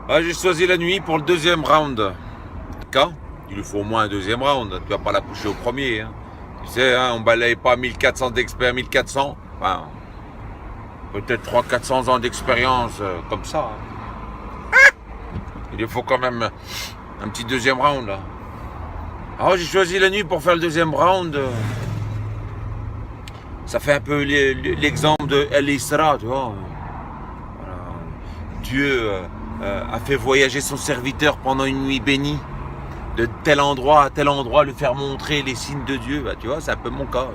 Ah, j'ai choisi la nuit pour le deuxième round. Quand il lui faut au moins un deuxième round. Tu vas pas la coucher au premier. Hein. Tu sais, hein, on balaye pas 1400 d'expérience, 1400. Enfin, peut-être 300-400 ans d'expérience comme ça. Hein. Il lui faut quand même un petit deuxième round. Là. Alors j'ai choisi la nuit pour faire le deuxième round. Ça fait un peu l'exemple de El Isra, tu vois. Voilà. Dieu a fait voyager son serviteur pendant une nuit bénie, de tel endroit à tel endroit, lui faire montrer les signes de Dieu. Bah, tu vois, c'est un peu mon cas.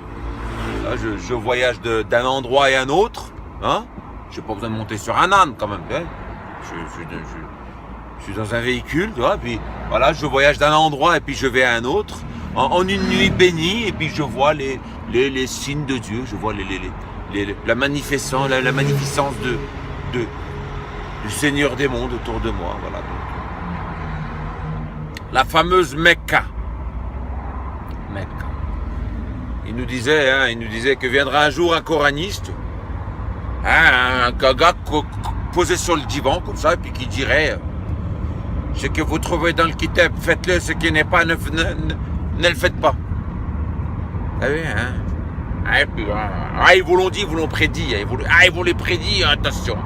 Là, je voyage d'un endroit à un autre. Hein. Je n'ai pas besoin de monter sur un âne quand même. Hein. Je suis dans un véhicule, tu vois, puis voilà, je voyage d'un endroit et puis je vais à un autre, en une nuit bénie, et puis je vois les signes de Dieu, je vois la magnificence du Seigneur des mondes autour de moi, voilà. Donc, la fameuse Mecca. Il nous disait que viendra un jour un coraniste, hein, un gars posé sur le divan comme ça, et puis qui dirait... Ce que vous trouvez dans le kitab, faites-le, ce qui n'est pas, ne le faites pas. Vous savez, hein? Ils vous l'ont dit, ils vous l'ont prédit. Ils vous les prédit, attention.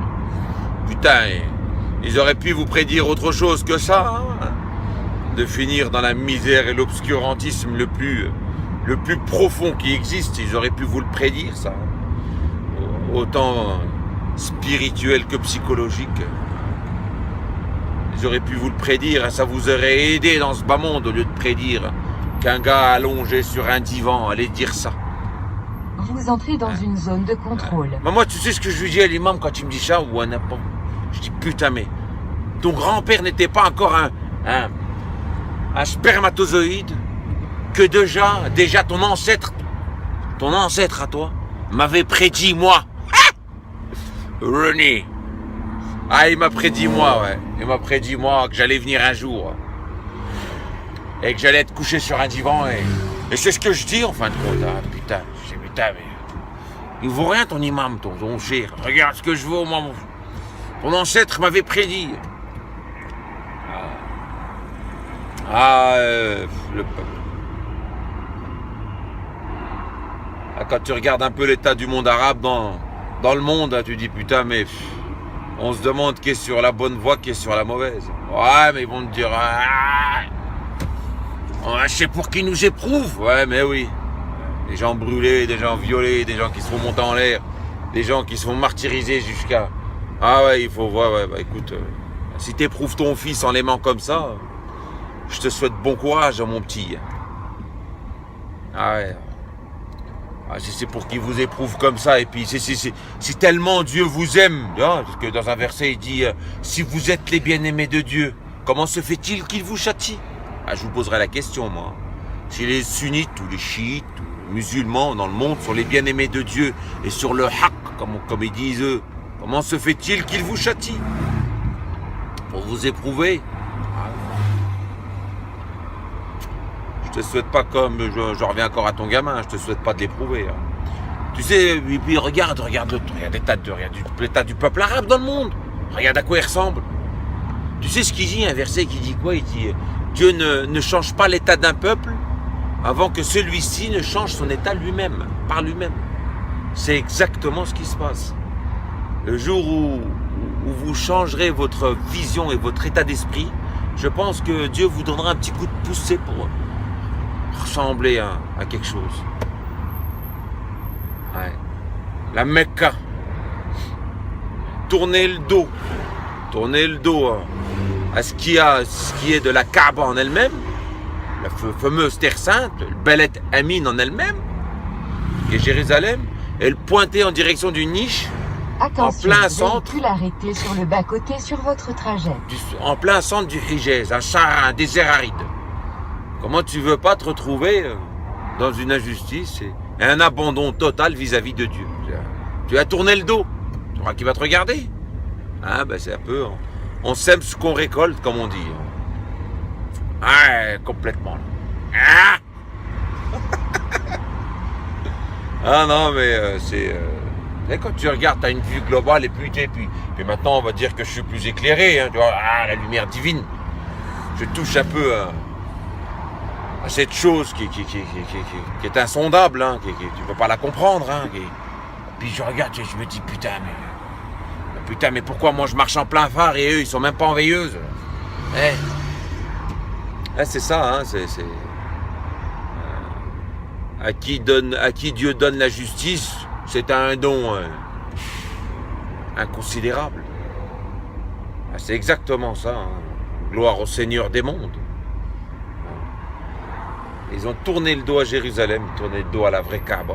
Putain, ils auraient pu vous prédire autre chose que ça. Hein? De finir dans la misère et l'obscurantisme le plus profond qui existe. Ils auraient pu vous le prédire, ça. Autant spirituel que psychologique. Ils auraient pu vous le prédire, ça vous aurait aidé dans ce bas monde au lieu de prédire qu'un gars allongé sur un divan allait dire ça. Vous entrez dans une zone de contrôle. Mais moi, tu sais ce que je lui dis à l'imam quand il me dit ça ou un apport. Je dis putain, mais ton grand-père n'était pas encore un spermatozoïde que déjà ton ancêtre à toi, m'avait prédit moi. René. Ah, il m'a prédit moi, ouais. Il m'a prédit moi que j'allais venir un jour. Et que j'allais être couché sur un divan. Et c'est ce que je dis en fin de compte. Hein. Putain, je dis, putain, mais... Il vaut rien ton imam, ton cher. Regarde ce que je vaux, moi. Ton ancêtre m'avait prédit. Le peuple. Ah, quand tu regardes un peu l'état du monde arabe dans le monde, tu dis, putain, mais... On se demande qui est sur la bonne voie, qui est sur la mauvaise. Ouais, mais ils vont te dire... je sais pour qui nous éprouve. Ouais, mais oui. Des gens brûlés, des gens violés, des gens qui se font monter en l'air, des gens qui se font martyriser jusqu'à... Ah ouais, il faut voir... Ouais, bah écoute, si t'éprouves ton fils en l'aimant comme ça, je te souhaite bon courage, mon petit. Ah ouais... Ah, si c'est pour qu'il vous éprouve comme ça, et puis si tellement Dieu vous aime, hein, parce que dans un verset il dit si vous êtes les bien-aimés de Dieu, comment se fait-il qu'il vous châtie? Ah, je vous poserai la question, moi. Si les sunnites ou les chiites ou les musulmans dans le monde sont les bien-aimés de Dieu et sur le haqq, comme ils disent eux, comment se fait-il qu'il vous châtie? Pour vous éprouver. Je te souhaite pas comme, je reviens encore à ton gamin, je te souhaite pas de l'éprouver. Hein. Tu sais, et puis regarde l'état du peuple arabe dans le monde. Regarde à quoi il ressemble. Tu sais ce qu'il dit, un verset qui dit quoi? Il dit, Dieu ne change pas l'état d'un peuple avant que celui-ci ne change son état lui-même, par lui-même. C'est exactement ce qui se passe. Le jour où vous changerez votre vision et votre état d'esprit, je pense que Dieu vous donnera un petit coup de poussée pour ressembler à quelque chose. Ouais. La Mecca. Tournez le dos à ce qui est de la Kaaba en elle-même, la fameuse Terre Sainte, le Belet Amin en elle-même, qui est Jérusalem, et le pointer en direction d'une niche. Attention, en plein centre, véhicule arrêté sur le bas-côté sur votre trajet. En plein centre du Hijaz, un Sahara, un désert aride. Comment tu veux pas te retrouver dans une injustice et un abandon total vis-à-vis de Dieu? Tu as tourné le dos. Tu crois qu'il va te regarder? Ah, ben c'est un peu... On sème ce qu'on récolte, comme on dit. Ah, complètement. Ah, ah non, mais c'est... Et quand tu regardes, tu as une vue globale et puis maintenant on va dire que je suis plus éclairé, hein, tu vois, la lumière divine. Je touche un peu à cette chose qui est insondable, hein, tu ne peux pas la comprendre. Hein, puis je regarde et je me dis putain, mais pourquoi moi je marche en plein phare et eux ils sont même pas en veilleuse. C'est ça, hein, à qui Dieu donne la justice, c'est un don inconsidérable. C'est exactement ça. Hein. Gloire au Seigneur des mondes. Ils ont tourné le dos à Jérusalem, tourné le dos à la vraie Kaaba,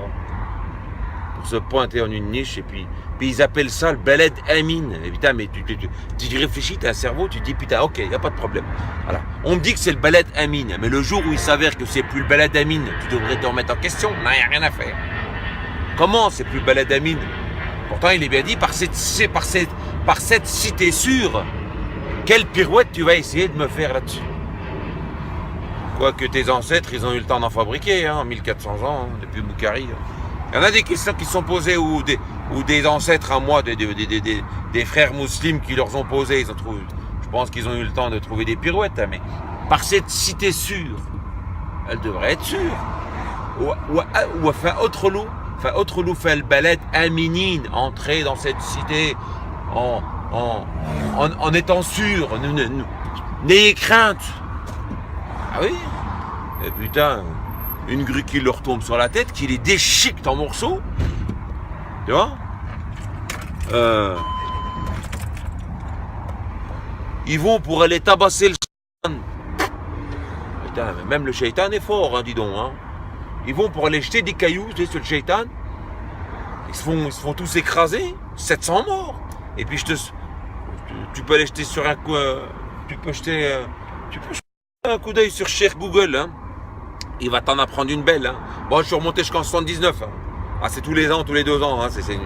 pour se pointer en une niche, et puis ils appellent ça le Beled Amin. Et putain, mais tu réfléchis, tu as un cerveau, tu te dis putain, ok, il n'y a pas de problème. Voilà. On me dit que c'est le Beled Amin, mais le jour où il s'avère que c'est plus le Beled Amin, tu devrais te remettre en question. Non, il n'y a rien à faire. Comment c'est plus le Beled Amin? Pourtant, il est bien dit par cette cité sûre. Quelle pirouette tu vas essayer de me faire là-dessus? Quoique tes ancêtres, ils ont eu le temps d'en fabriquer, hein, 1400 ans, hein, depuis Boukhari. Il y en a des questions qui sont posées ou des ancêtres à moi, des frères musulmans qui leur ont posé. Je pense qu'ils ont eu le temps de trouver des pirouettes, hein, mais par cette cité sûre, elle devrait être sûre. Ou enfin, autre loup fait le balad Aminine, entrer dans cette cité en étant sûr, n'ayez crainte. Ah oui? Et putain, une grue qui leur tombe sur la tête, qui les déchiquette en morceaux. Tu vois? Ils vont pour aller tabasser le shaitan. Putain, même le shaitan est fort, hein, dis donc. Hein. Ils vont pour aller jeter des cailloux sur le shaitan. Ils se font tous écraser. 700 morts. Et puis tu peux aller jeter sur un coup. Tu peux jeter un coup d'œil sur Cher Google. Hein. Il va t'en apprendre une belle. Hein. Bon, je suis remonté jusqu'en 79. Hein. Ah, c'est tous les ans, tous les 2 ans. Hein. C'est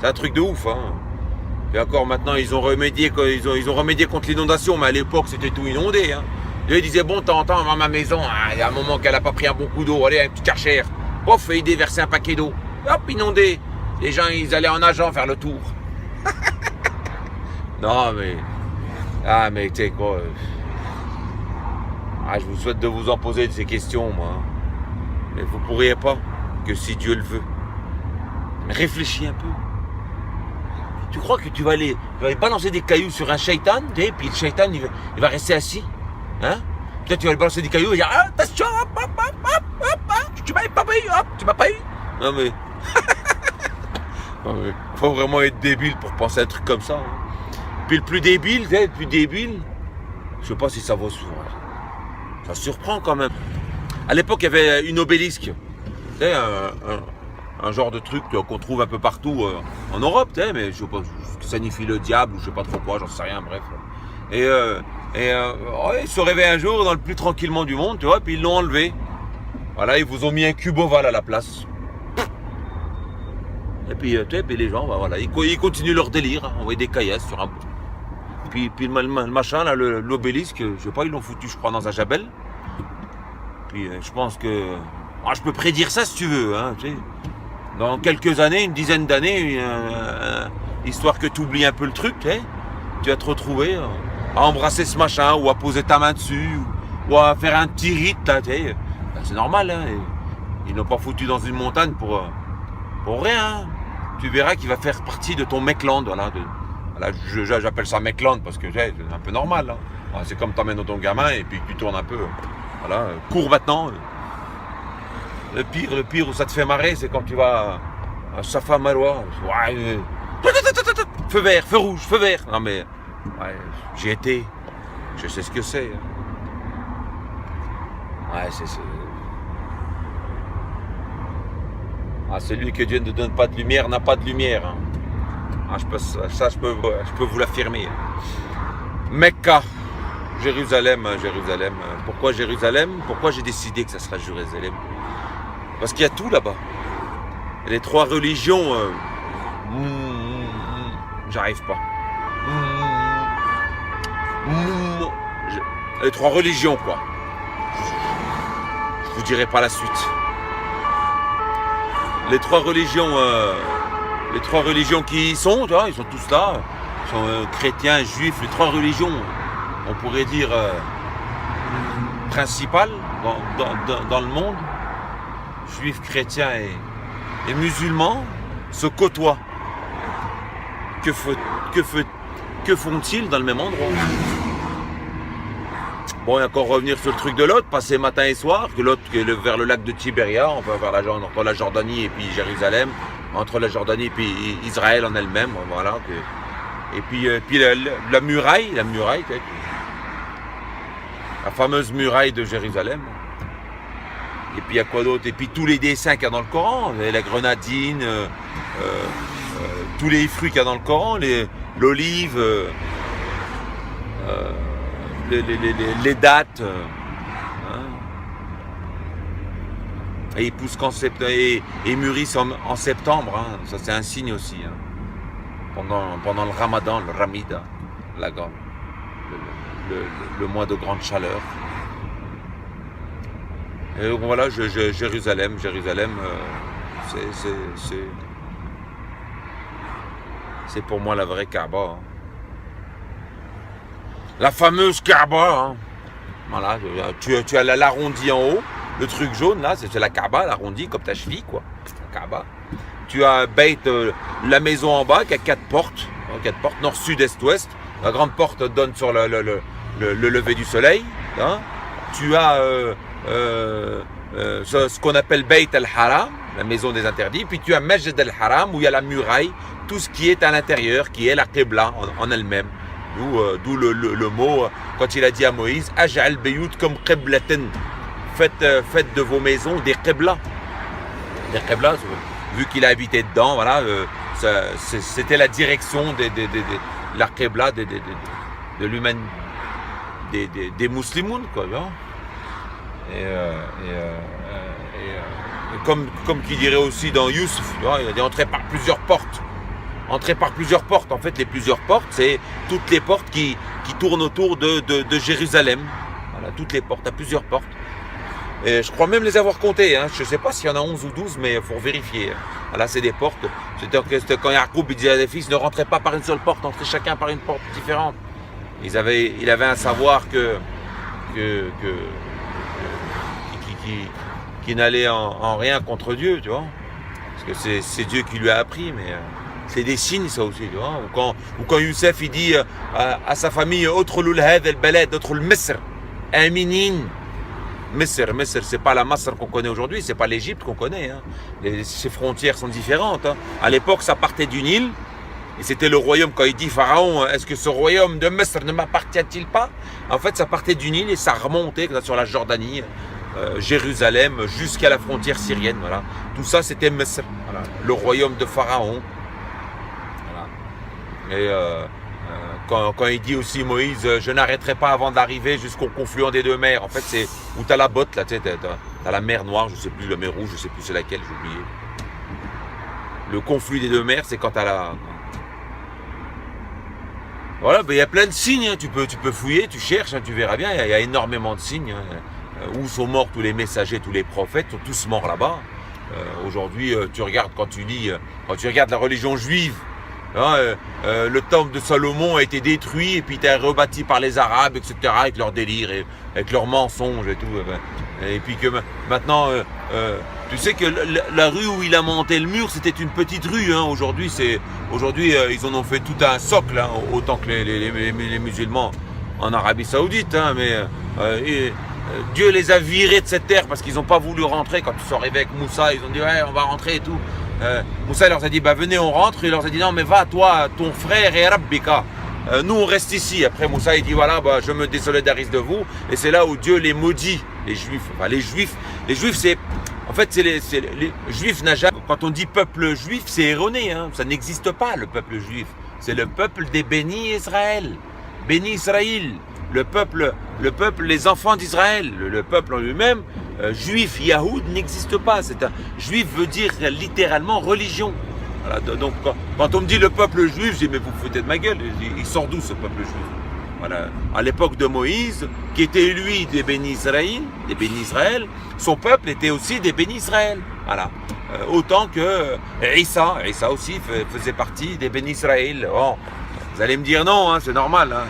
un truc de ouf. Hein. Et encore maintenant, ils ont remédié contre l'inondation. Mais à l'époque, c'était tout inondé. Hein. Ils disaient, bon, t'entends, dans ma maison, il y a un moment qu'elle n'a pas pris un bon coup d'eau. Allez, un petit karcher. Pof, et il déversait un paquet d'eau. Hop, inondé. Les gens, ils allaient en nageant faire le tour. Non, mais... Ah, mais tu sais quoi... je vous souhaite de vous en poser de ces questions, moi. Mais vous ne pourriez pas, que si Dieu le veut. Réfléchis un peu. Tu crois que tu vas aller balancer des cailloux sur un shaitan, et puis le shaitan, il va rester assis, hein? Peut-être tu vas lui balancer des cailloux et dire, attention, hop, tu m'as pas eu, hop, tu m'as pas eu. Non mais... faut vraiment être débile pour penser à un truc comme ça. Hein. Puis le plus débile, je sais pas si ça vaut sourire. Ça surprend quand même. À l'époque, il y avait une obélisque. Tu sais, un genre de truc qu'on trouve un peu partout en Europe, tu sais, mais je sais pas ce que signifie le diable ou je sais pas trop quoi, j'en sais rien, bref. Et ils se réveillent un jour dans le plus tranquillement du monde, tu vois, puis ils l'ont enlevé. Voilà, ils vous ont mis un cube ovale à la place. Et puis, tu sais, les gens, voilà, ils continuent leur délire, hein, envoyer des caillasses sur un bout. Puis le machin, là, l'obélisque, je sais pas, ils l'ont foutu, je crois, dans un jabel. Puis je pense que... je peux prédire ça si tu veux, hein, tu sais. Dans quelques années, une dizaine d'années, histoire que tu oublies un peu le truc, tu sais, tu vas te retrouver à embrasser ce machin, ou à poser ta main dessus, ou à faire un petit rite, là, tu sais. C'est normal, hein. Ils n'ont pas foutu dans une montagne pour rien. Hein. Tu verras qu'il va faire partie de ton Mecland, voilà. J'appelle ça Mecland parce que c'est un peu normal. Hein. C'est comme t'emmènes ton gamin et puis tu tournes un peu. Voilà, cours maintenant. Le pire où ça te fait marrer, c'est quand tu vas à Safa Marwa. Feu vert, feu rouge, feu vert. Non mais, j'y étais. Je sais ce que c'est. Celui que Dieu ne donne pas de lumière n'a pas de lumière. Hein. Je peux vous l'affirmer. Mecca, Jérusalem. Pourquoi Jérusalem? Pourquoi j'ai décidé que ça sera Jérusalem? Parce qu'il y a tout là-bas. Les 3 religions, j'arrive pas. Les 3 religions, quoi. Je vous dirai pas la suite. Les 3 religions les trois religions qui y sont, tu vois, ils sont tous là. Ils sont chrétiens, juifs, les trois religions, on pourrait dire principales dans le monde. Juifs, chrétiens et musulmans se côtoient. Que font-ils dans le même endroit? Bon, et encore revenir sur le truc de l'autre, passer matin et soir, que l'autre vers le lac de Tibéria, on peut vers entre la Jordanie et puis Jérusalem, entre la Jordanie et puis Israël en elle-même, voilà. Et puis la muraille, la fameuse muraille de Jérusalem. Et puis il y a quoi d'autre? Et puis tous les dessins qu'il y a dans le Coran, la grenadine, tous les fruits qu'il y a dans le Coran, l'olive, les dates. Hein. Et ils poussent qu'en septembre et mûrissent en septembre. Hein. Ça c'est un signe aussi. Hein. Pendant le Ramadan, le Ramida, le mois de grande chaleur. Et donc voilà, Jérusalem, c'est pour moi la vraie Kaaba. Hein. La fameuse Kaaba. Hein. Voilà, tu as l'arrondi en haut, le truc jaune là, c'est la Kaaba, l'arrondi comme ta cheville quoi. La Kaaba. Tu as Beit, la maison en bas qui a 4 portes, nord, sud, est, ouest. La grande porte donne sur le lever du soleil. Hein. Tu as ce qu'on appelle Beit al-Haram, la maison des interdits. Puis tu as Masjid al-Haram où il y a la muraille, tout ce qui est à l'intérieur, qui est la Qibla en elle-même. D'où le mot, quand il a dit à Moïse, Aj'al Beyout comme Qiblatin. Faites de vos maisons des Qibla. Des Qibla, vu qu'il a habité dedans, voilà, c'était la direction de la Qibla de l'humanité, des musulmans, quoi. Et comme qui dirait aussi dans Youssouf, il a dit entrer par plusieurs portes. Entrer par plusieurs portes. En fait, les plusieurs portes, c'est toutes les portes qui tournent autour de Jérusalem. Voilà, toutes les portes, à plusieurs portes. Et je crois même les avoir comptées. Hein. Je ne sais pas s'il y en a 11 ou 12, mais il faut vérifier. Voilà, c'est des portes. C'était quand Yacoub disait à des fils, ne rentrez pas par une seule porte, entrez chacun par une porte différente. Il avait un savoir qui n'allait en rien contre Dieu, tu vois. Parce que c'est Dieu qui lui a appris, mais c'est des signes ça aussi, tu vois. Ou quand Youssef il dit à sa famille, Otrulul had al-balad, Otrul Misr, Aminin. Misr, c'est pas la Masr qu'on connaît aujourd'hui, c'est pas l'Égypte qu'on connaît. Hein. Ces frontières sont différentes. Hein. À l'époque, ça partait du Nil, et c'était le royaume, quand il dit Pharaon, est-ce que ce royaume de Misr ne m'appartient-il pas? En fait, ça partait du Nil et ça remontait sur la Jordanie, Jérusalem, jusqu'à la frontière syrienne. Voilà. Tout ça, c'était Misr, voilà. Le royaume de Pharaon. Voilà. Et quand il dit aussi Moïse, je n'arrêterai pas avant d'arriver jusqu'au confluent des deux mers. En fait, c'est où tu as la botte, là, tu sais, t'as la mer Noire, je ne sais plus, la mer Rouge, je ne sais plus c'est laquelle, j'ai oublié. Le confluent des deux mers, c'est quand tu as la... Voilà, il y a plein de signes, hein. Tu peux fouiller, tu cherches, hein, tu verras bien, il y a énormément de signes. Hein. Où sont morts tous les messagers, tous les prophètes, sont tous morts là-bas. Aujourd'hui, tu regardes quand tu regardes la religion juive, hein, le temple de Salomon a été détruit et puis il a été rebâti par les Arabes, etc., avec leurs délires, et avec leurs mensonges et tout. Et puis que maintenant, tu sais que la rue où il a monté le mur, c'était une petite rue. Hein. Aujourd'hui, ils en ont fait tout un socle, hein, autant que les musulmans en Arabie Saoudite. Hein, mais Dieu les a virés de cette terre parce qu'ils n'ont pas voulu rentrer. Quand ils sont arrivés avec Moussa, ils ont dit ouais, on va rentrer et tout. Moussa leur a dit bah venez on rentre. Il leur a dit non mais va toi, ton frère et Rabbika. Nous on reste ici. Après Moussa il dit voilà bah, je me désolidarise de vous. Et c'est là où Dieu les maudit, les juifs. Enfin, les juifs c'est en fait c'est les juifs n'a jamais. Quand on dit peuple juif c'est erroné. Hein. Ça n'existe pas le peuple juif. C'est le peuple des bénis Israël. Béni Israël. Le peuple, les enfants d'Israël, le peuple en lui-même, juif, Yahoud, n'existe pas. Juif veut dire littéralement religion. Voilà, donc quand on me dit le peuple juif, je dis mais vous vous foutez de ma gueule. Il sort d'où ce peuple juif? Voilà. À l'époque de Moïse, qui était lui des bénis Israël, son peuple était aussi des bénis Israël. Voilà. autant que Issa. Issa aussi faisait partie des Ben Israël. Bon, vous allez me dire non, hein, c'est normal. Hein.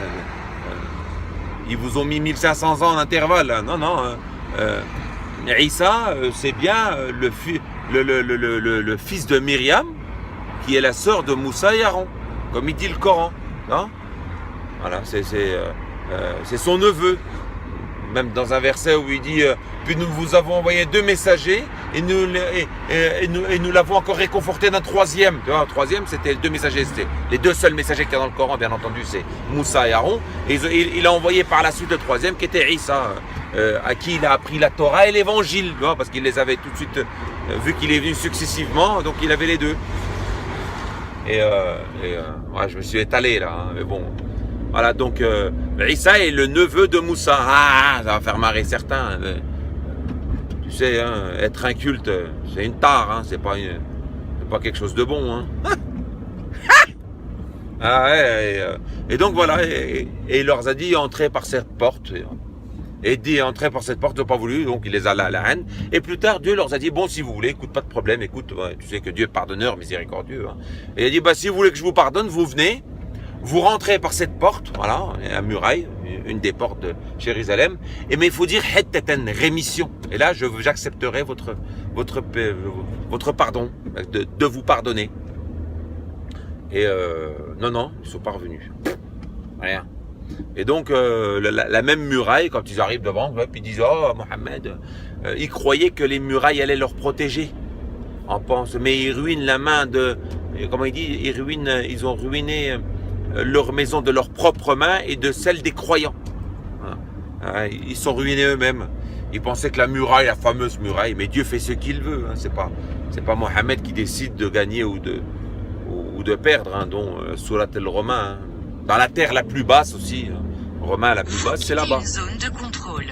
Ils vous ont mis 1500 ans d'intervalle. Hein. Non, non. Issa, c'est bien le fils de Myriam, qui est la sœur de Moussa et Aaron, comme il dit le Coran. Non, voilà, c'est son neveu. Même dans un verset où il dit puis nous vous avons envoyé 2 messagers et nous l'avons encore réconforté d'un 3e. Tu vois, un 3e, c'était 2 messagers. C'était les 2 seuls messagers qu'il y a dans le Coran, bien entendu, c'est Moussa et Aaron. Et il a envoyé par la suite le 3e qui était Issa, à qui il a appris la Torah et l'évangile, tu vois, parce qu'il les avait tout de suite, vu qu'il est venu successivement, donc il avait les 2. Ouais, je me suis étalé là, hein, mais bon. Voilà, donc Issa est le neveu de Moussa. Ah, ça va faire marrer certains. Tu sais, hein, être inculte, c'est une tare, hein, c'est pas quelque chose de bon. Hein. Ah ouais, et donc voilà, et il leur a dit entrez par cette porte. Et dit entrez par cette porte, ils n'ont pas voulu, donc il les a la haine. Et plus tard, Dieu leur a dit bon, si vous voulez, écoute, pas de problème, écoute, ouais, tu sais que Dieu est pardonneur, miséricordieux. Hein. Et il a dit bah si vous voulez que je vous pardonne, vous venez. Vous rentrez par cette porte, voilà, la muraille, une des portes de Jérusalem. Mais il faut dire rémission. Et là, j'accepterai votre pardon, de vous pardonner. Et non, ils ne sont pas revenus. Rien. Et donc, la même muraille, quand ils arrivent devant, puis ils disent oh, Mohammed, ils croyaient que les murailles allaient leur protéger. On pense, mais ils ruinent la main de. Comment il dit ils ont ruiné leur maison de leurs propres mains et de celle des croyants. Ils sont ruinés eux-mêmes. Ils pensaient que la muraille, la fameuse muraille, mais Dieu fait ce qu'il veut. Hein. C'est pas Mohammed qui décide de gagner ou de perdre, hein, dont Surat al-Romain. Hein. Dans la terre la plus basse aussi. Hein. Romain la plus basse, c'est là-bas. Zone de contrôle.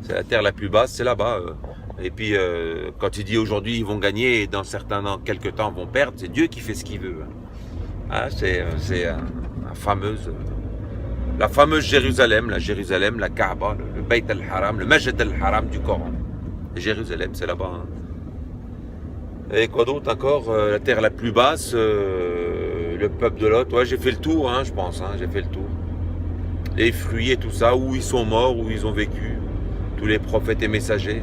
C'est la terre la plus basse, c'est là-bas. Et puis, quand il dit aujourd'hui ils vont gagner et dans quelques temps vont perdre, c'est Dieu qui fait ce qu'il veut. Hein. C'est la fameuse Jérusalem, la Kaaba, le Bayt al-Haram, le Masjid al-Haram du Coran. Jérusalem, c'est là-bas. Hein. Et quoi d'autre encore la terre la plus basse, le peuple de Lot. Ouais, j'ai fait le tour, hein, je pense. Hein, j'ai fait le tour. Les fruits et tout ça, où ils sont morts, où ils ont vécu. Tous les prophètes et messagers.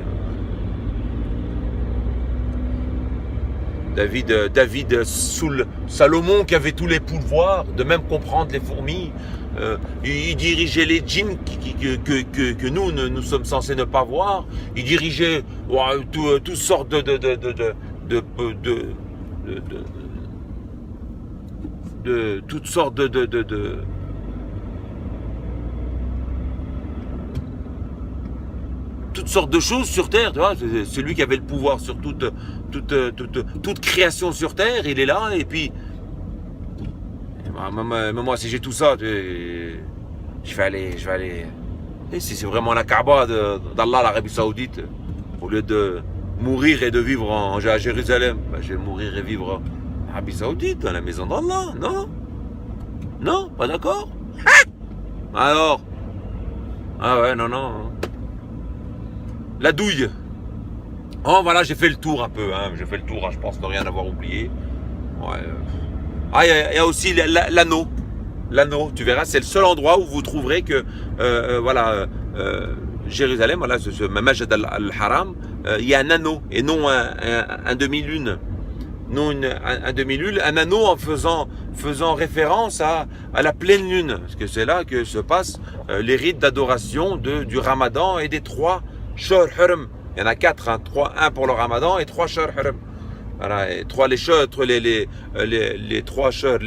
David Salomon qui avait tous les pouvoirs de même comprendre les fourmis. Il dirigeait les djinns que nous sommes censés ne pas voir. Il dirigeait toutes sortes toutes sortes toutes sortes de choses sur Terre, tu vois, c'est celui qui avait le pouvoir sur toute création sur Terre, il est là, et puis moi si j'ai tout ça, je vais aller, et si c'est vraiment la Kaaba d'Allah, l'Arabie Saoudite, au lieu de mourir et de vivre à Jérusalem, je vais mourir et vivre en Arabie Saoudite, dans la maison d'Allah, non, pas d'accord? Alors, ah ouais, non. La douille. Oh voilà, j'ai fait le tour un peu, hein. J'ai fait le tour, hein, je pense ne rien avoir oublié. Ouais. Ah, il y a aussi l'anneau. L'anneau, tu verras, c'est le seul endroit où vous trouverez que Jérusalem, voilà, ce Masjid al-Haram, il y a un anneau et non un demi-lune. Non un demi-lune, un anneau en faisant référence à la pleine lune, parce que c'est là que se passent les rites d'adoration du Ramadan et des 3 Shahr Haram. Il y en a 4, hein, 1 pour le Ramadan et 3 Shahr Haram. Voilà, et 3 les 3 Shahr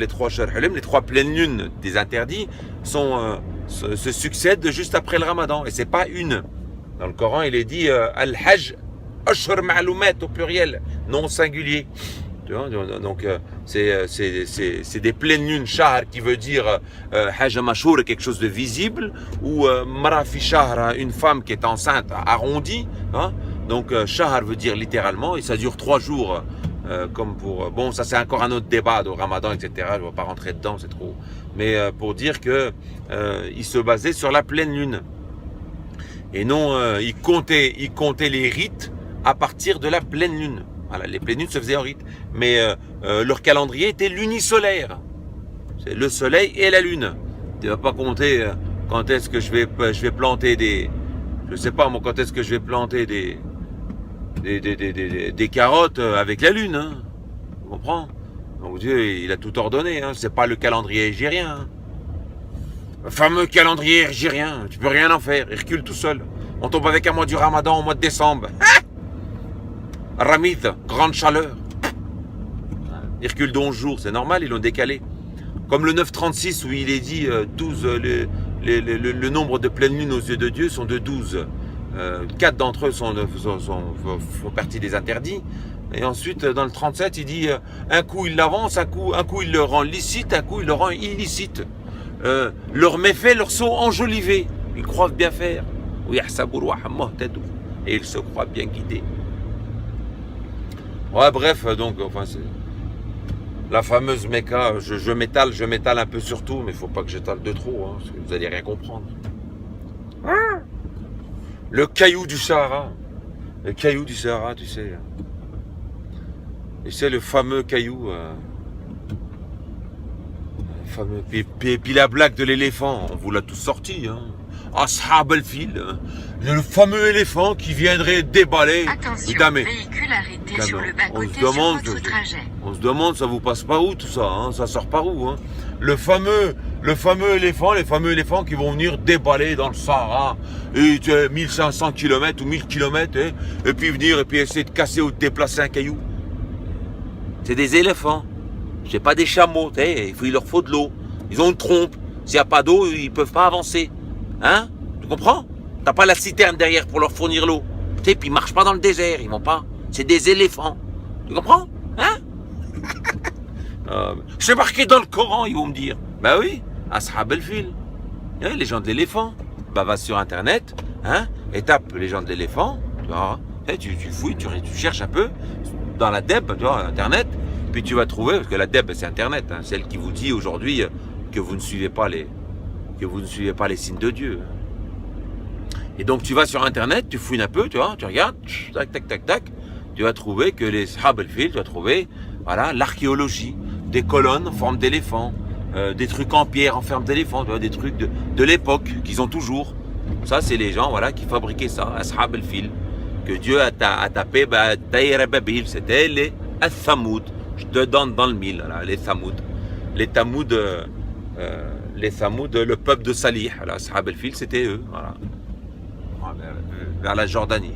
Haram, les 3 pleines lunes des interdits se succèdent juste après le Ramadan, et c'est pas une. Dans le Coran, il est dit Al-Hajj Ashhur Ma'lumat au pluriel, non singulier. Tu vois, donc c'est des pleines lunes, shahr qui veut dire hajj mashhour, quelque chose de visible, ou mara fi shahr, une femme qui est enceinte, arrondie. Hein, donc shahr veut dire littéralement, et ça dure 3 jours, comme pour bon, ça c'est encore un autre débat de Ramadan, etc. Je ne vais pas rentrer dedans, c'est trop. Mais pour dire que il se basait sur la pleine lune, et non il comptait les rites à partir de la pleine lune. Voilà, les pleines lunes se faisaient en rite. Mais leur calendrier était lunisolaire. C'est le soleil et la lune. Tu vas pas compter quand est-ce que je vais planter des... Je sais pas moi, quand est-ce que je vais planter des carottes avec la lune. Hein. Tu comprends? Donc Dieu, il a tout ordonné. Hein. C'est pas le calendrier égérien. Hein. Le fameux calendrier égérien. Tu peux rien en faire. Il recule tout seul. On tombe avec un mois du Ramadan au mois de décembre. Ramid, grande chaleur. Il recule d'11 jours. C'est normal, ils l'ont décalé. Comme le 936 où il est dit 12, le nombre de pleines lunes aux yeux de Dieu sont de 12. 4 d'entre eux font partie des interdits. Et ensuite, dans le 37, il dit un coup il l'avance, un coup il le rend licite, un coup il le rend illicite. Leurs méfaits leur sont enjolivés. Ils croient bien faire. Et ils se croient bien guidés. Ouais, bref, donc, enfin, c'est la fameuse Mecca. Je m'étale un peu sur tout, mais il ne faut pas que j'étale de trop, hein, parce que vous n'allez rien comprendre. Le caillou du Sahara. Le caillou du Sahara, tu sais. Et c'est le fameux caillou. Fameux. Puis la blague de l'éléphant, on vous l'a tous sorti. Hein. Ashab al-Fil, le fameux éléphant qui viendrait déballer. Attention, véhicule arrêté sur le bas-côté sur votre trajet. On se demande, ça vous passe par où tout ça, hein, ça sort par où, hein. Le fameux éléphant, les fameux éléphants qui vont venir déballer dans le Sahara, et 1500 km ou 1000 km, hein, et puis venir et puis essayer de casser ou de déplacer un caillou. C'est des éléphants, c'est pas des chameaux, il leur faut de l'eau. Ils ont une trompe, s'il n'y a pas d'eau, ils peuvent pas avancer. Hein? Tu comprends? T'as pas la citerne derrière pour leur fournir l'eau. Tu sais, puis ils marchent pas dans le désert, ils vont pas. C'est des éléphants. Tu comprends? Hein? C'est marqué dans le Coran, ils vont me dire. Ben oui, Ashab al-Fil. Les gens de l'éléphant. Bah va sur internet, hein, et tape les gens de l'éléphant, tu vois. Tu fouilles, tu cherches un peu dans la DEB, tu vois, internet, puis tu vas trouver, parce que la DEB c'est internet, hein, celle qui vous dit aujourd'hui que vous ne suivez pas les signes de Dieu. Et donc tu vas sur internet, tu fouilles un peu, tu vois, tu regardes, tac, tu vas trouver que les Ashab al-Fil, tu vas trouver, voilà, l'archéologie, des colonnes en forme d'éléphant, des trucs en pierre en forme d'éléphant, tu vois, des trucs de l'époque qu'ils ont toujours. Ça, c'est les gens, voilà, qui fabriquaient ça, Ashab al-Fil, que Dieu a tapé, Taïr Babil, c'était les Thamoud. Je te donne dans le mille, voilà, les Thamoud. Les Thamoud, le peuple de Salih, voilà, Ashab al-Fil, c'était eux, voilà. Vers la Jordanie.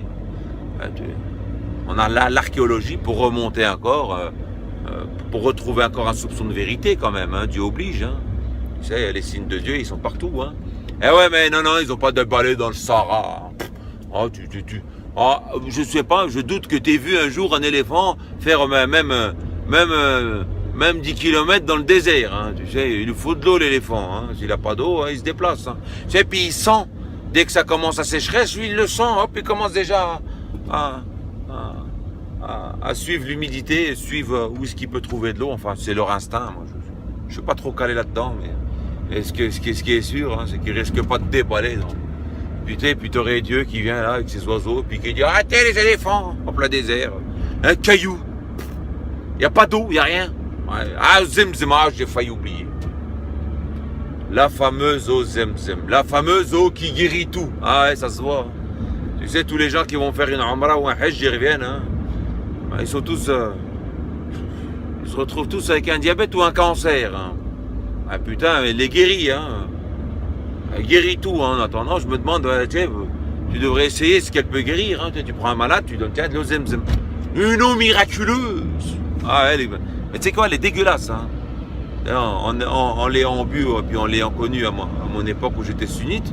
On a là l'archéologie pour remonter encore, pour retrouver encore un soupçon de vérité quand même, hein, Dieu oblige. Hein. Tu sais, les signes de Dieu, ils sont partout. Hein. Eh ouais, mais non, ils n'ont pas déballé dans le Sahara. Oh, je sais pas, je doute que tu aies vu un jour un éléphant faire même 10 km dans le désert. Hein. Tu sais, il lui faut de l'eau l'éléphant. Hein. S'il n'a pas d'eau, hein, il se déplace. Hein. Tu sais, puis il sent. Dès que ça commence à sécheresse, lui, il le sent, hop, il commence déjà à suivre l'humidité, suivre où est-ce qu'il peut trouver de l'eau. Enfin, c'est leur instinct. Moi, je ne suis pas trop calé là-dedans, mais ce qui est sûr, hein, c'est qu'ils ne risquent pas de déballer. Puis tu aurais Dieu qui vient là avec ses oiseaux, puis qui dit arrêtez les éléphants en plein désert. Un caillou. Il n'y a pas d'eau, il n'y a rien. Ouais. Ah, Zemzem, j'ai failli oublier. La fameuse eau Zemzem, la fameuse eau qui guérit tout. Ah ouais, ça se voit. Tu sais, tous les gens qui vont faire une Umrah ou un Hajj, ils reviennent. Hein. Ils sont tous... ils se retrouvent tous avec un diabète ou un cancer. Hein. Ah putain, elle les guérit. Hein. Elle guérit tout. Hein. En attendant, je me demande, tu devrais essayer ce qu'elle peut guérir. Hein. Tu prends un malade, tu donnes de l'eau Zemzem. Une eau miraculeuse. Ah, mais tu sais quoi, elle est dégueulasse. Hein. En l'ayant bu, puis en l'ayant connu à mon époque où j'étais sunnite,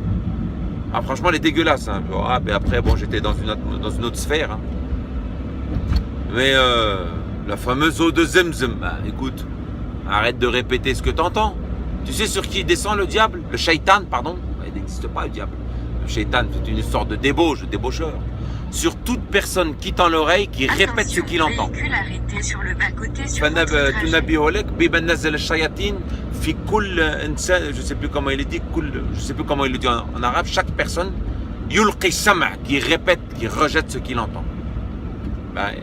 ah, franchement, elle est dégueulasse. Hein. Ah, mais après, bon, j'étais dans une autre sphère. Hein. Mais la fameuse eau de Zemzem, bah, écoute, arrête de répéter ce que tu entends. Tu sais sur qui descend le diable? Le shaitan, pardon. Il n'existe pas le diable. Le shaitan, c'est une sorte de débaucheur. Sur toute personne qui tend l'oreille, qui répète ce qu'il entend. Arrêté sur le bas-côté sur votre je sais plus comment il est dit, je sais plus comment il le dit en arabe, chaque personne, yulqi sama, qui répète, qui rejette ce qu'il entend. Ben,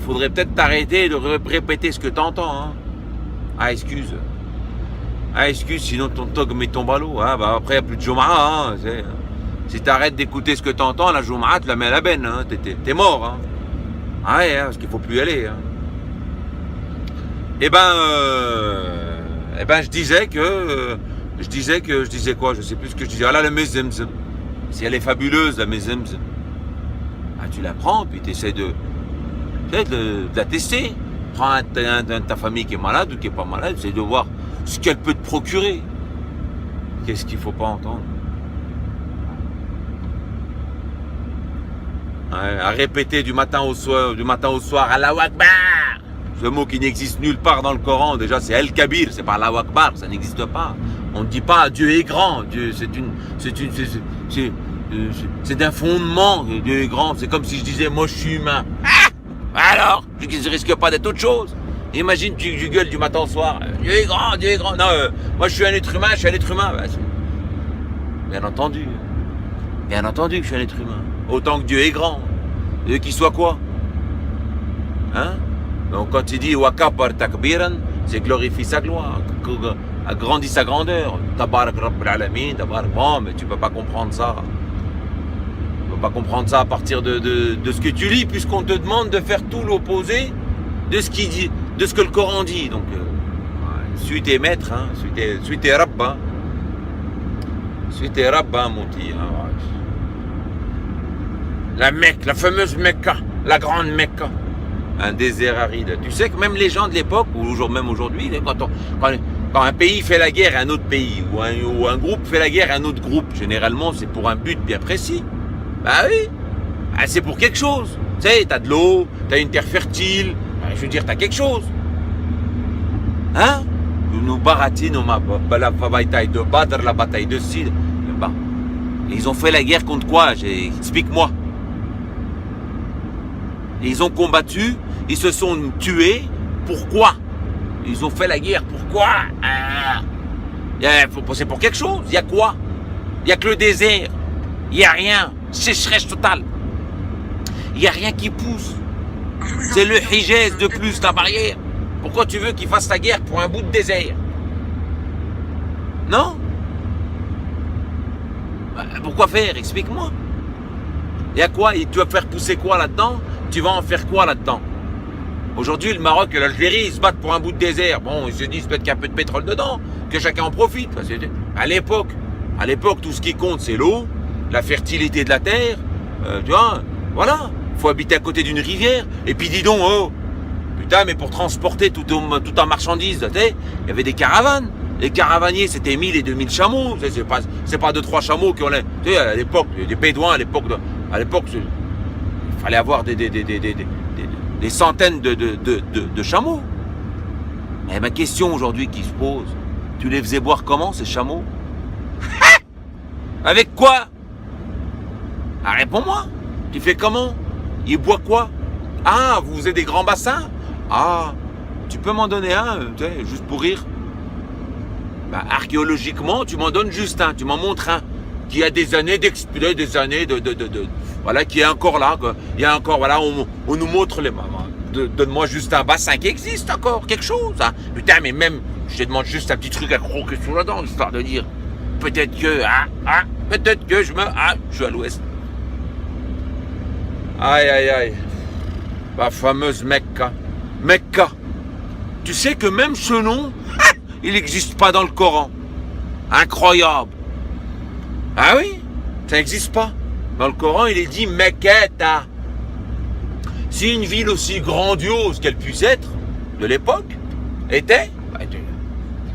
faudrait peut-être t'arrêter de répéter ce que t'entends. Hein. Ah, excuse. Ah, excuse, sinon ton tog met ton ballot. Hein. Bah, après, il n'y a plus de Jum'a. Hein. Si t'arrêtes d'écouter ce que t'entends, la Jum'a, tu la mets à la benne. Hein. T'es mort. Hein. Ah ouais, hein, parce qu'il ne faut plus y aller. Hein. Eh ben, je disais quoi? Je sais plus ce que je disais. Ah là, la mezemzem. Si elle est fabuleuse, la mezemzem. Ah, tu la prends, puis tu essaies de la tester. Prends un de ta famille qui est malade ou qui n'est pas malade, essaie de voir ce qu'elle peut te procurer. Qu'est-ce qu'il ne faut pas entendre? Ouais, à répéter du matin au soir, Allahu Akbar. Ce mot qui n'existe nulle part dans le Coran, déjà c'est El Kabir, c'est pas Allahu Akbar, ça n'existe pas. On ne dit pas Dieu est grand, Dieu c'est d'un fondement, Dieu est grand, c'est comme si je disais moi je suis humain. Ah alors, je risque pas d'être autre chose. Imagine tu gueules du matin au soir, Dieu est grand, Dieu est grand. Non, moi je suis un être humain, Ben, bien entendu que je suis un être humain. Autant que Dieu est grand. Dieu qu'il soit quoi? Hein? Donc quand il dit Wakapar takbiran, c'est glorifie sa gloire, agrandit sa grandeur. Tabarak Rabbil Alamin, tabarak. Bon, mais tu peux pas comprendre ça. Tu peux pas comprendre ça à partir de ce que tu lis, puisqu'on te demande de faire tout l'opposé de ce qu'il dit, de ce que le Coran dit. Donc, suis tes maîtres, hein, suis tes rabbes, hein. Suis tes rabbes, hein, mon petit. Hein, ouais. La Mecque, la fameuse Mecca, la grande Mecca. Un désert aride. Tu sais que même les gens de l'époque, ou même aujourd'hui, quand un pays fait la guerre à un autre pays, ou un groupe fait la guerre à un autre groupe, généralement c'est pour un but bien précis. Bah oui, c'est pour quelque chose. Tu sais, t'as de l'eau, t'as une terre fertile, je veux dire, t'as quelque chose. Hein? Nous baratine, la bataille de Badr, la bataille de Sid. Ils ont fait la guerre contre quoi? Explique-moi. Ils ont combattu, ils se sont tués. Pourquoi? Ils ont fait la guerre. Pourquoi? C'est pour quelque chose. Il y a quoi? Il n'y a que le désert. Il n'y a rien. Sécheresse totale. Il n'y a rien qui pousse. C'est le Hijaz de plus, la barrière. Pourquoi tu veux qu'ils fassent la guerre pour un bout de désert? Non? Pourquoi faire? Explique-moi. Il y a quoi? Et tu vas faire pousser quoi là-dedans? Tu vas en faire quoi là-dedans? Aujourd'hui, le Maroc et l'Algérie, ils se battent pour un bout de désert. Bon, ils se disent peut-être qu'il y a un peu de pétrole dedans, que chacun en profite. À l'époque, tout ce qui compte, c'est l'eau, la fertilité de la terre. Tu vois, voilà. Il faut habiter à côté d'une rivière. Et puis dis donc, oh, putain, mais pour transporter tout en marchandise, il y avait des caravanes. Les caravaniers, c'était 1000 et 2000 chameaux. C'est pas 2-3 chameaux qui ont... Tu sais, à l'époque, des bédouins, à l'époque, il fallait avoir des centaines de chameaux. Et ma question aujourd'hui qui se pose, tu les faisais boire comment, ces chameaux? Avec quoi? Réponds-moi. Tu fais comment? Ils boivent quoi? Ah, vous avez des grands bassins? Ah, tu peux m'en donner un, juste pour rire? Archéologiquement, tu m'en donnes juste un, tu m'en montres un qui a des années voilà, qui est encore là, quoi. Il y a encore, voilà, on nous montre les mamans. Donne-moi juste un bassin qui existe encore, quelque chose. Hein. Putain, mais même, je te demande juste un petit truc à croquer sous la dent, histoire de dire, peut-être que je suis à l'ouest. Aïe, aïe, aïe. La fameuse Mecca. Mecca. Tu sais que même ce nom, il n'existe pas dans le Coran. Incroyable. Ah oui, ça n'existe pas. Dans le Coran, il est dit Mekkata. Si une ville aussi grandiose qu'elle puisse être, de l'époque, était,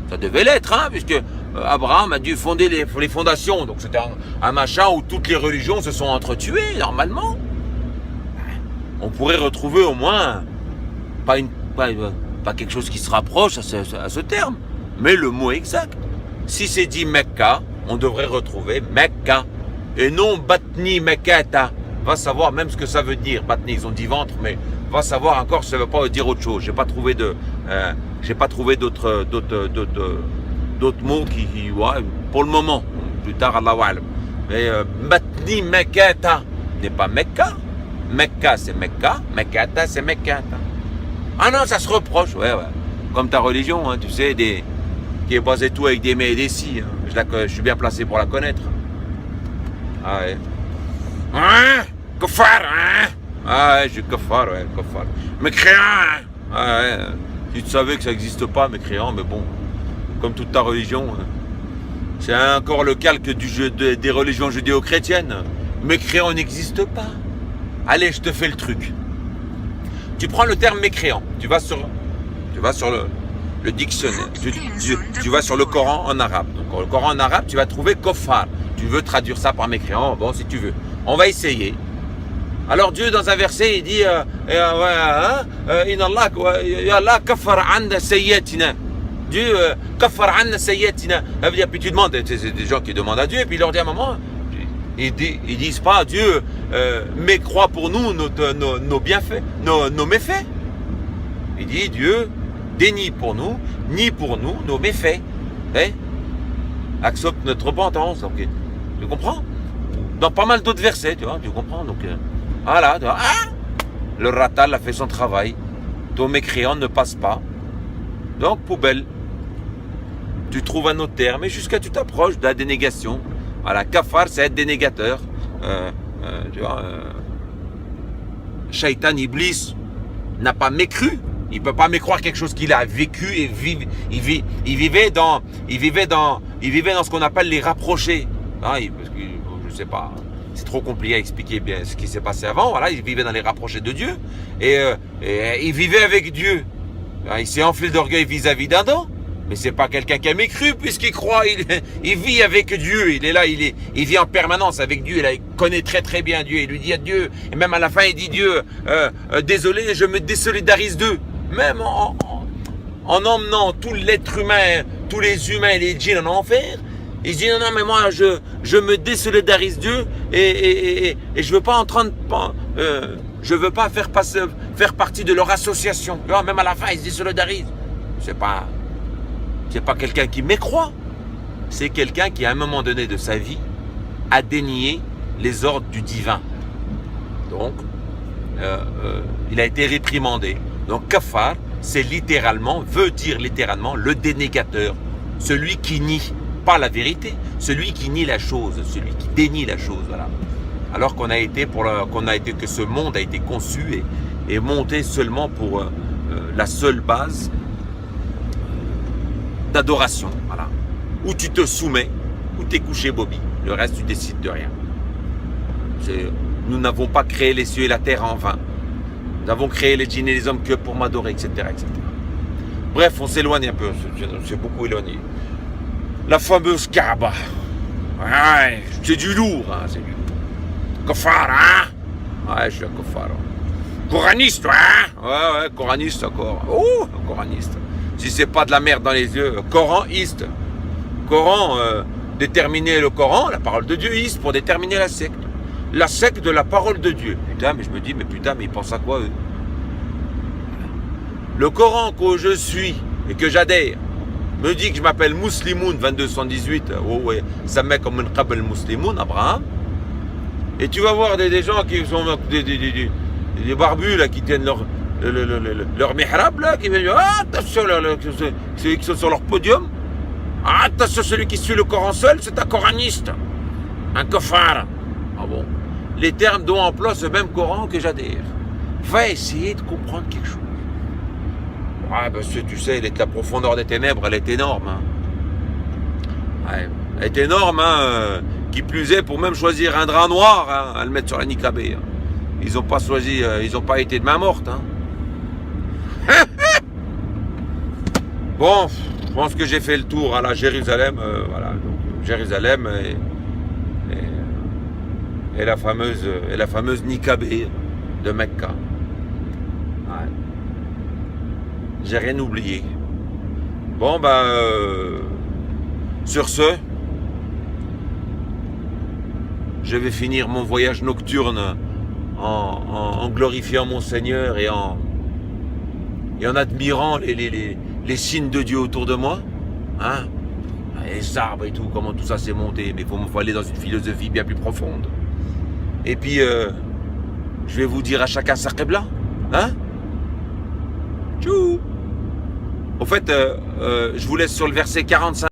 ça devait l'être, hein, puisque Abraham a dû fonder les fondations. Donc c'était un machin où toutes les religions se sont entretuées, normalement. On pourrait retrouver au moins, pas quelque chose qui se rapproche à ce terme, mais le mot exact. Si c'est dit Mecca, on devrait retrouver Mecca. Et non Batni Mekkata. Va savoir même ce que ça veut dire. Batni, ils ont dit ventre, mais va savoir encore ça ne veut pas dire autre chose. J'ai pas trouvé d'autres mots qui ouais, pour le moment. Plus tard, Allahu Alam. Mais Batni Mekkata n'est pas Mecca. Mecca, c'est Mecca. Mekkata, c'est Mekkata. Ah non, ça se reproche. Ouais. Comme ta religion, hein, tu sais, qui est basée tout avec des mais et des si. Hein. Je suis bien placé pour la connaître. Ah ouais. Hein? Kofar, hein? Ah ouais, je suis kofar, ouais, kofar. Mécréant, hein? Ah ouais. Tu savais que ça n'existe pas, mécréant, mais bon, comme toute ta religion, hein. C'est encore le calque des religions judéo-chrétiennes. Mécréant n'existe pas. Allez, je te fais le truc. Tu prends le terme mécréant, tu vas sur le dictionnaire, tu vas sur le Coran en arabe. Donc le Coran en arabe, tu vas trouver kofar. Tu veux traduire ça par mécréant, bon si tu veux. On va essayer. Alors Dieu dans un verset il dit Inna Allah kafar anna sayyatina. Dieu kafar anna sayyatina. Ça veut dire, puis tu demandes, c'est des gens qui demandent à Dieu, et puis il leur dit à un moment, ils disent pas Dieu mécroit pour nous nos bienfaits, nos méfaits. Il dit Dieu dénie pour nous, nie pour nous nos méfaits. Hein? Accepte notre repentance. Donc, tu comprends? Dans pas mal d'autres versets, tu vois, tu comprends? Donc, voilà, tu vois, le ratal a fait son travail. Ton mécréant ne passe pas. Donc, poubelle. Tu trouves un autre terme et jusqu'à tu t'approches de la dénégation. Voilà, kafar, c'est être dénégateur. Tu vois, Shaitan, Iblis n'a pas mécru. Il ne peut pas mécroire quelque chose qu'il a vécu et il vivait dans ce qu'on appelle les rapprochés. Parce que, je ne sais pas, c'est trop compliqué à expliquer bien ce qui s'est passé avant. Voilà, il vivait dans les rapprochés de Dieu et il vivait avec Dieu. Il s'est enflé d'orgueil vis-à-vis d'Adam. Mais c'est pas quelqu'un qui a mécru puisqu'il croit, il vit avec Dieu, il est là, il vit en permanence avec Dieu, il connaît très très bien Dieu, il lui dit à Dieu, et même à la fin il dit Dieu, désolé, je me désolidarise d'eux. Même en emmenant tout l'être humain, tous les humains et les djinns en enfer, il dit non mais moi je me désolidarise d'eux et je veux pas je veux pas faire partie de leur association. Même à la fin il se désolidarise. C'est pas quelqu'un qui mécroit, c'est quelqu'un qui à un moment donné de sa vie a dénié les ordres du divin. Donc, il a été réprimandé. Donc, kafar, veut dire littéralement le dénégateur, celui qui nie pas la vérité, celui qui nie la chose, celui qui dénie la chose. Voilà. Alors que ce monde a été conçu et monté seulement pour la seule base d'adoration, voilà. Où tu te soumets, où tu es couché Bobby, le reste tu décides de rien. Nous n'avons pas créé les cieux et la terre en vain. Nous avons créé les djinns et les hommes que pour m'adorer, etc., etc. Bref, on s'éloigne un peu, on s'est beaucoup éloigné. La fameuse Kaaba. Ouais, c'est du lourd, hein, c'est du lourd. Kofar, hein? Ouais, je suis un kofar. Coraniste, hein? Ouais, coraniste encore. Oh, coraniste. Si c'est pas de la merde dans les yeux, coraniste. Coran, déterminer le Coran, la parole de Dieu, iste pour déterminer la secte. La secte de la parole de Dieu. Putain, mais je me dis, mais ils pensent à quoi eux? Le Coran que je suis et que j'adhère me dit que je m'appelle Muslimoun 2218. Oh ouais, ça met comme un qabel Muslimoun, Abraham. Et tu vas voir des gens qui sont des barbus là qui tiennent leur mihrab là, qui viennent dire attention ceux qui sont sur leur podium, attention celui qui suit le Coran seul, c'est un coraniste, un kofar. Ah bon, les termes dont emploie ce même Coran que j'adhère. Va essayer de comprendre quelque chose. Parce que tu sais, la profondeur des ténèbres, elle est énorme. Hein. Ouais, elle est énorme, hein. Qui plus est, pour même choisir un drap noir, hein, à le mettre sur la niqabée. Hein. Ils n'ont pas choisi, ils n'ont pas été de main morte. Hein. Bon, je pense que j'ai fait le tour à la Jérusalem. Voilà, donc, Jérusalem et la fameuse niqabée de Mecca. Ouais. J'ai rien oublié. Bon, sur ce, je vais finir mon voyage nocturne en glorifiant mon Seigneur et en admirant les signes de Dieu autour de moi. Hein? Les arbres et tout, comment tout ça s'est monté. Mais il faut aller dans une philosophie bien plus profonde. Et puis, Je vais vous dire à chacun sa qibla. Hein? Tchou. Au fait, je vous laisse sur le verset 45.